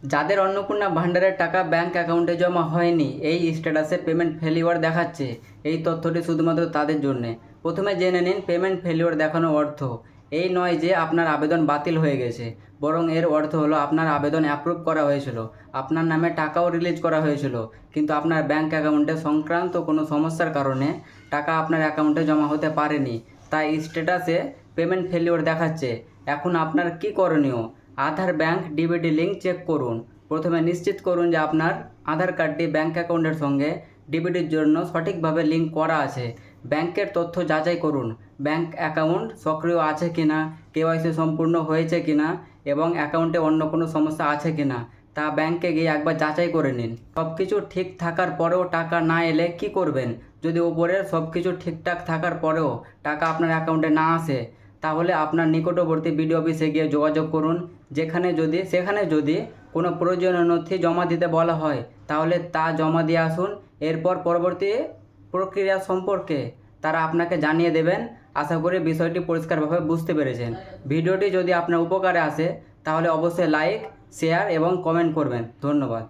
যাদের অন্নপূর্ণা ভান্ডারের টাকা ব্যাংক অ্যাকাউন্টে জমা হয়নি, এই স্ট্যাটাসে পেমেন্ট ফেলিওর দেখাচ্ছে। এই তথ্যটি শুধুমাত্র তাদের জন্যে। প্রথমে জেনে নিন পেমেন্ট ফেলিওর দেখানোর অর্থ। এই নয় যে আপনার আবেদন বাতিল হয়ে গেছে, বরং এর অর্থ হলো আপনার আবেদন অ্যাপ্রুভ করা হয়েছিল, আপনার নামে টাকাও রিলিজ করা হয়েছিল, কিন্তু আপনার ব্যাংক অ্যাকাউন্টে সংক্রান্ত কোনো সমস্যার কারণে টাকা আপনার অ্যাকাউন্টে জমা হতে পারেনি। তাই স্ট্যাটাসে পেমেন্ট ফেলিওর দেখাচ্ছে। এখন আপনার কি করণীয়? আধার ব্যাংক ডিবিটি লিঙ্ক চেক করুন। প্রথমে নিশ্চিত করুন যে আপনার আধার কার্ডটি ব্যাংক অ্যাকাউন্টের সঙ্গে ডিবিটির জন্য সঠিকভাবে লিঙ্ক করা আছে। ব্যাংকের তথ্য যাচাই করুন, ব্যাংক অ্যাকাউন্ট সক্রিয় আছে কিনা, কেওয়াইসি সম্পূর্ণ হয়েছে কিনা এবং অ্যাকাউন্টে অন্য কোনো সমস্যা আছে কিনা তা ব্যাংকে গিয়ে একবার যাচাই করে নিন। সব কিছু ঠিক থাকার পরেও টাকা না এলে কি করবেন? যদি উপরের সব কিছু ঠিকঠাক থাকার পরেও টাকা আপনার অ্যাকাউন্টে না আসে, তাহলে আপনার নিকটবর্তী বিডিও অফিসে গিয়ে যোগাযোগ করুন। সেখানে যদি কোনো প্রয়োজনীয় নথি জমা দিতে বলা হয়, তাহলে তা জমা দিয়ে আসুন। এরপর পরবর্তী প্রক্রিয়া সম্পর্কে তারা আপনাকে জানিয়ে দেবেন। আশা করি বিষয়টি পরিষ্কারভাবে বুঝতে পেরেছেন। ভিডিওটি যদি আপনার উপকারে আসে, তাহলে অবশ্যই লাইক, শেয়ার এবং কমেন্ট করবেন। ধন্যবাদ।